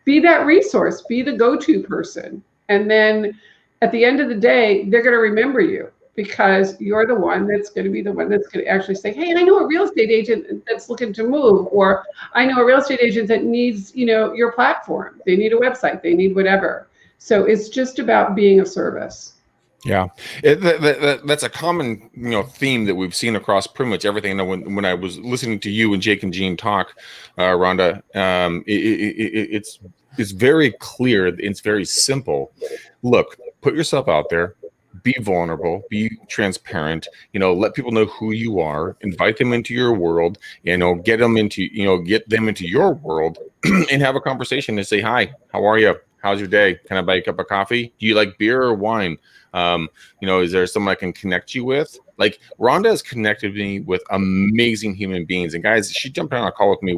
Be that resource, be the go-to person. And then at the end of the day, they're going to remember you because you're the one that's going to be the one that's going to actually say, hey, I know a real estate agent that's looking to move, or I know a real estate agent that needs, your platform. They need a website, they need whatever. So it's just about being of service. Yeah, that's a common theme that we've seen across pretty much everything. I know when I was listening to you and Jake and Jean talk, Rhonda, it's very clear. It's very simple. Look, put yourself out there. Be vulnerable, be transparent, let people know who you are, invite them into your world, get them into your world and have a conversation and say, hi, how are you? How's your day? Can I buy you a cup of coffee? Do you like beer or wine? Is there someone I can connect you with? Like Rhonda has connected me with amazing human beings. And guys, she jumped on a call with me,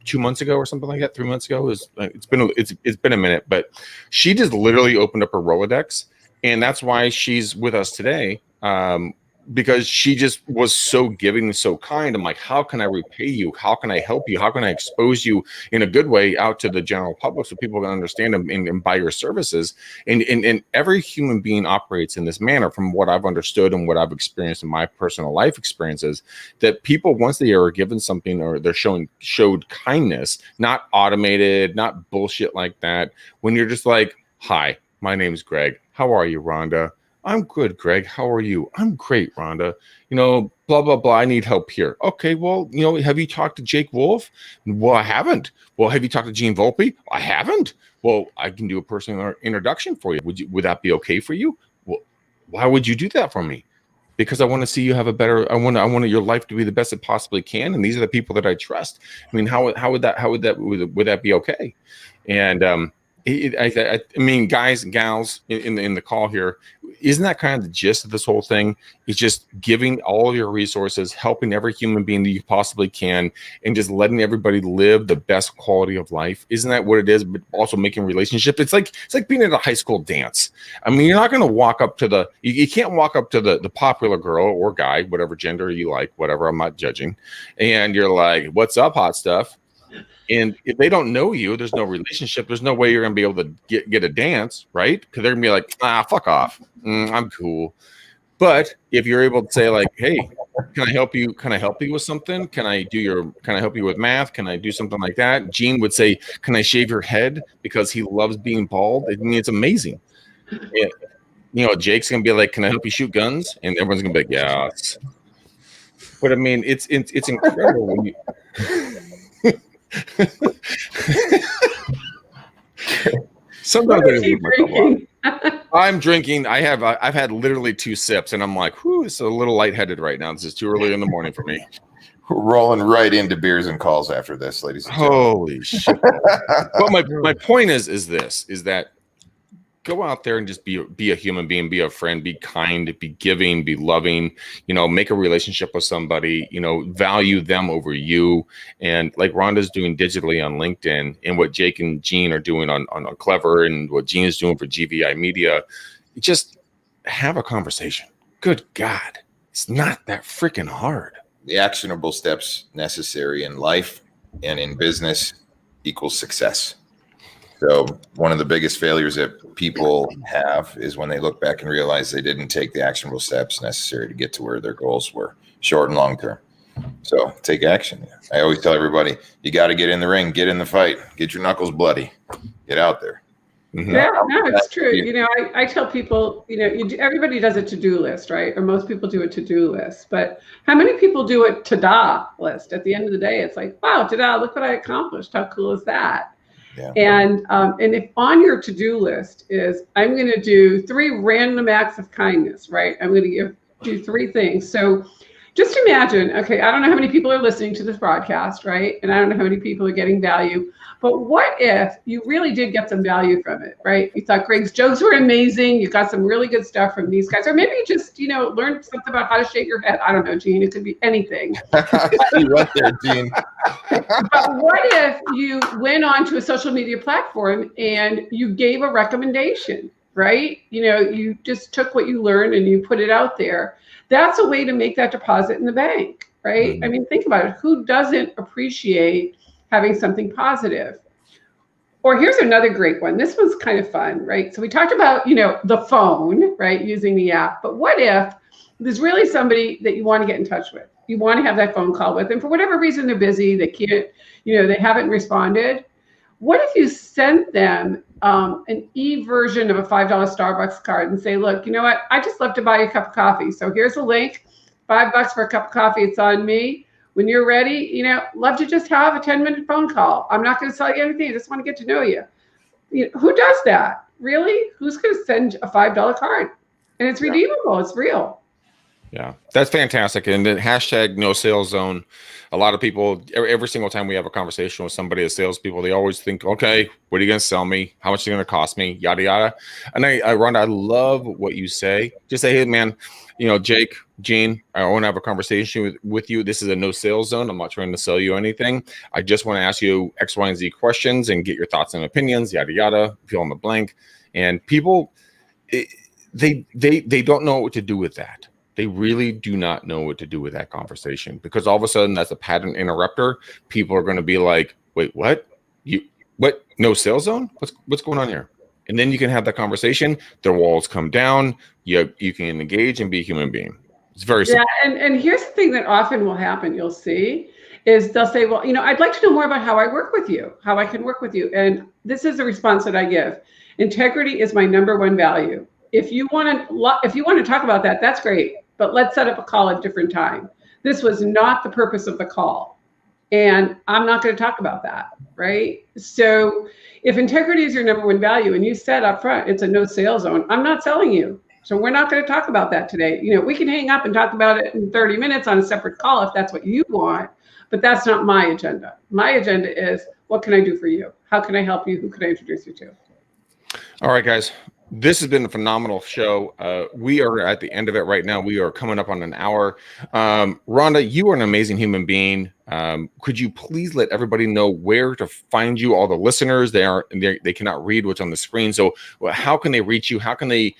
2 months ago or something like that? 3 months ago? It's been a minute, but she just literally opened up her Rolodex. And that's why she's with us today, because she just was so giving and so kind. I'm like, how can I repay you? How can I help you? How can I expose you in a good way out to the general public so people can understand them and buy your services? And every human being operates in this manner from what I've understood and what I've experienced in my personal life experiences, that people, once they are given something or they're showed kindness, not automated, not bullshit like that, when you're just like, hi, my name's Greg. How are you, Rhonda? I'm good, Greg. How are you? I'm great, Rhonda. Blah, blah, blah. I need help here. Okay, well, have you talked to Jake Wolf? Well, I haven't. Well, have you talked to Jean Volpe? I haven't. Well, I can do a personal introduction for you. Would that be okay for you? Well, why would you do that for me? Because I want to see you have a better. I want your life to be the best it possibly can, and these are the people that I trust. I mean, how would that be okay? And I mean, guys and gals in the call here, isn't that kind of the gist of this whole thing? It's just giving all of your resources, helping every human being that you possibly can, and just letting everybody live the best quality of life. Isn't that what it is? But also making relationships. It's like being at a high school dance. I mean, you're not going to walk up to you can't walk up to the popular girl or guy, whatever gender you like, whatever. I'm not judging. And you're like, "What's up, hot stuff?" And if they don't know you, there's no relationship. There's no way you're going to be able to get a dance, right? Because they're going to be like, fuck off. I'm cool. But if you're able to say like, hey, can I help you? Can I help you with something? Can I help you with math? Can I do something like that? Gene would say, can I shave your head? Because he loves being bald. I mean, it's amazing. Jake's going to be like, can I help you shoot guns? And everyone's going to be like, yes. But I mean, it's incredible when you... Sometimes I'm drinking. I've had literally 2 sips, and I'm like, whew, it's a little lightheaded right now. This is too early in the morning for me. We're rolling right into beers and calls after this, ladies and gentlemen. Holy shit. But my point is that go out there and just be a human being, be a friend, be kind, be giving, be loving, make a relationship with somebody, value them over you. And like Rhonda's doing digitally on LinkedIn, and what Jake and Jean are doing on Clever, and what Jean is doing for GVI Media, just have a conversation. Good God. It's not that freaking hard. The actionable steps necessary in life and in business equals success. So one of the biggest failures that people have is when they look back and realize they didn't take the actionable steps necessary to get to where their goals were, short and long term. So take action. I always tell everybody, you got to get in the ring, get in the fight, get your knuckles bloody, get out there. Mm-hmm. Yeah, no, it's true. I tell people, everybody does a to-do list, right? Or most people do a to-do list. But how many people do a ta-da list? At the end of the day, it's like, wow, ta-da, look what I accomplished. How cool is that? Yeah. And if on your to-do list is, I'm going to do 3 random acts of kindness, right? I'm going to do 3 things. So just imagine, okay, I don't know how many people are listening to this broadcast, right? And I don't know how many people are getting value, but what if you really did get some value from it, right? You thought Greg's jokes were amazing. You got some really good stuff from these guys, or maybe you just, learned something about how to shave your head. I don't know, Gene, it could be anything. You went there, Gene. But what if you went onto a social media platform and you gave a recommendation, right? You just took what you learned and you put it out there. That's a way to make that deposit in the bank, right? Mm-hmm. I mean, think about it. Who doesn't appreciate having something positive? Or here's another great one. This one's kind of fun, right? So we talked about, the phone, right? Using the app. But what if there's really somebody that you want to get in touch with? You want to have that phone call with, and for whatever reason they're busy, they can't, they haven't responded. What if you sent them an e-version of a $5 Starbucks card and say, look, you know what? I just love to buy you a cup of coffee. So here's a link, $5 for a cup of coffee. It's on me. When you're ready, love to just have a 10-minute phone call. I'm not going to sell you anything. I just want to get to know you. Who does that? Really? Who's going to send a $5 card? And it's redeemable. It's real. Yeah, that's fantastic. And the hashtag no sales zone. A lot of people, every single time we have a conversation with somebody, as salespeople, they always think, okay, what are you going to sell me? How much is it going to cost me? Yada, yada. And Rhonda, I love what you say. Just say, hey, man, Jake, Gene, I want to have a conversation with you. This is a no sales zone. I'm not trying to sell you anything. I just want to ask you X, Y, and Z questions and get your thoughts and opinions, yada, yada, fill in the blank. And people, they don't know what to do with that. They really do not know what to do with that conversation, because all of a sudden that's a pattern interrupter. People are going to be like, wait, what? What? No sales zone? What's going on here? And then you can have that conversation. Their walls come down. You can engage and be a human being. It's very simple. Yeah, and here's the thing that often will happen, you'll see, is they'll say, well, I'd like to know more about how I work with you, how I can work with you. And this is the response that I give. Integrity is my number one value. If you want to talk about that, that's great. But let's set up a call at a different time. This was not the purpose of the call. And I'm not going to talk about that, right? So if integrity is your number one value and you said up front, it's a no sales zone, I'm not selling you. So we're not going to talk about that today. We can hang up and talk about it in 30 minutes on a separate call if that's what you want, but that's not my agenda. My agenda is, what can I do for you? How can I help you? Who can I introduce you to? All right, guys. This has been a phenomenal show. We are at the end of it right now. We are coming up on an hour. Rhonda, you are an amazing human being. Could you please let everybody know where to find you? All the listeners, they cannot read what's on the screen. So how can they reach you? How can they,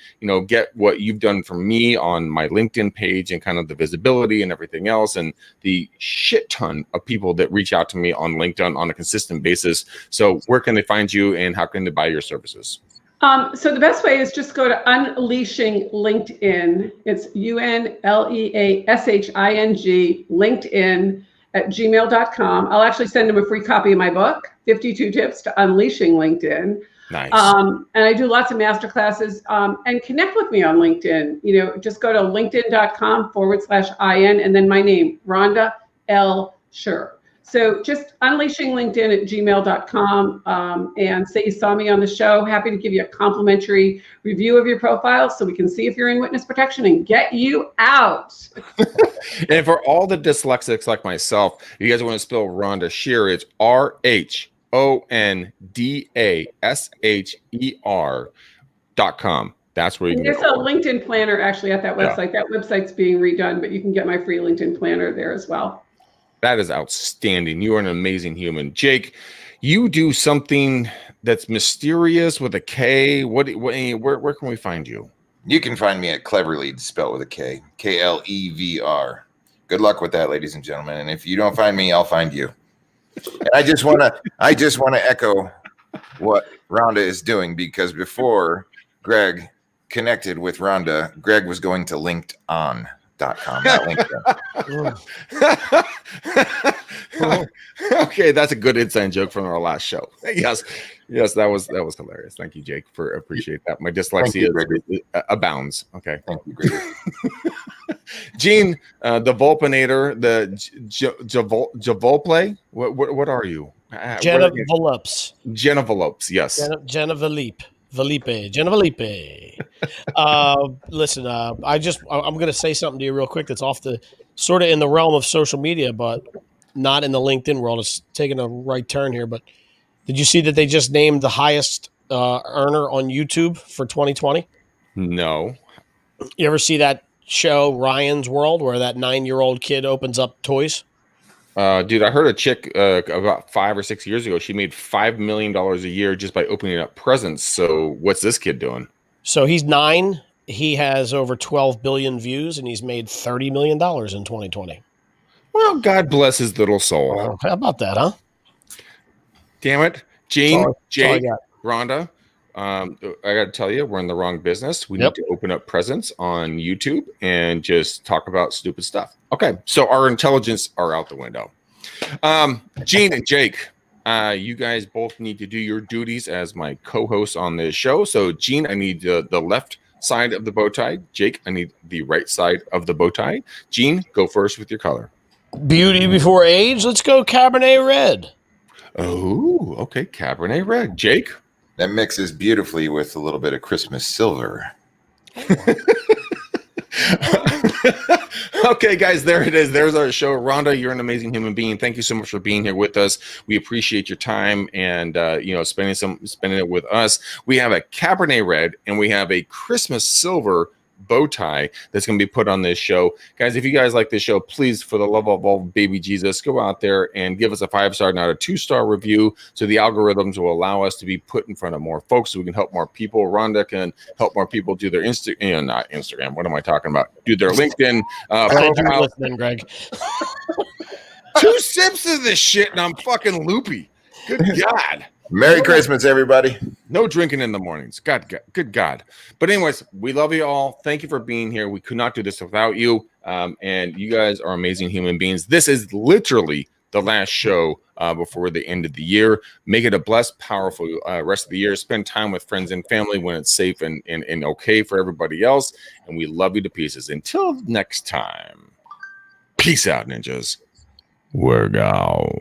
get what you've done for me on my LinkedIn page and kind of the visibility and everything else, and the shit ton of people that reach out to me on LinkedIn on a consistent basis? So where can they find you and how can they buy your services? So the best way is just go to Unleashing LinkedIn. It's UNLEASHING LinkedIn @gmail.com. I'll actually send them a free copy of my book, 52 Tips to Unleashing LinkedIn. Nice. And I do lots of masterclasses, and connect with me on LinkedIn. Just go to linkedin.com/IN and then my name, Rhonda L. Scher. So just Unleashing LinkedIn @gmail.com, and say you saw me on the show. Happy to give you a complimentary review of your profile so we can see if you're in witness protection and get you out. And for all the dyslexics like myself, if you guys want to spell Rhonda Scher, it's RHONDASHER.com. That's where you can There's a LinkedIn planner actually at that website. Yeah. That website's being redone, but you can get my free LinkedIn planner there as well. That is outstanding. You are an amazing human. Jake, you do something that's mysterious with a K. Where can we find you? You can find me at Cleverlead, spelled with a K, KLEVR. Good luck with that, ladies and gentlemen. And if you don't find me, I'll find you. And I just want to echo what Rhonda is doing, because before Greg connected with Rhonda, Greg was going to LinkedOn.com, not LinkedIn. Okay, that's a good inside joke from our last show. Yes, that was hilarious. Thank you, Jake, for appreciate that. My dyslexia abounds. Okay, thank you, Greg. Gene, the Volpinator, the Javople. What are you? Genevolupes. Genevolopes, yes. Genevalipe. Listen, I'm going to say something to you real quick that's off the sort of in the realm of social media, but not in the LinkedIn world. It's taking a right turn here. But did you see that they just named the highest earner on YouTube for 2020? No. You ever see that show Ryan's World where that 9-year-old kid opens up toys? Dude, I heard a chick about 5 or 6 years ago. She made $5 million a year just by opening up presents. So what's this kid doing? So he's 9. He has over 12 billion views, and he's made $30 million in 2020. Well, God bless his little soul. Oh, how about that, huh? Damn it. Gene, That's all Jake, I got. Rhonda, I got to tell you, we're in the wrong business. We need to open up presents on YouTube and just talk about stupid stuff. Okay, so our intelligence are out the window. Gene and Jake, you guys both need to do your duties as my co-hosts on this show. So, Gene, I need the left side of the bow tie. Jake, I need the right side of the bow tie. Gene, go first with your color. Beauty before age. Let's go Cabernet Red. Oh, okay, Cabernet Red. Jake? That mixes beautifully with a little bit of Christmas silver. Okay, guys, there it is. There's our show. Rhonda, you're an amazing human being. Thank you so much for being here with us. We appreciate your time and spending it with us. We have a Cabernet Red and we have a Christmas silver bow tie that's going to be put on this show. Guys, if you guys like this show, please, for the love of all baby Jesus, go out there and give us a 5-star, not a 2-star review, so the algorithms will allow us to be put in front of more folks so we can help more people. Rhonda can help more people do their not Instagram. What am I talking about? Do their LinkedIn profile. Listening, Greg. 2 sips of this shit and I'm fucking loopy. Good God. Merry Christmas, everybody. No drinking in the mornings. Good God. But anyways, we love you all. Thank you for being here. We could not do this without you. And you guys are amazing human beings. This is literally the last show before the end of the year. Make it a blessed, powerful rest of the year. Spend time with friends and family when it's safe and okay for everybody else. And we love you to pieces. Until next time. Peace out, ninjas. We're gone.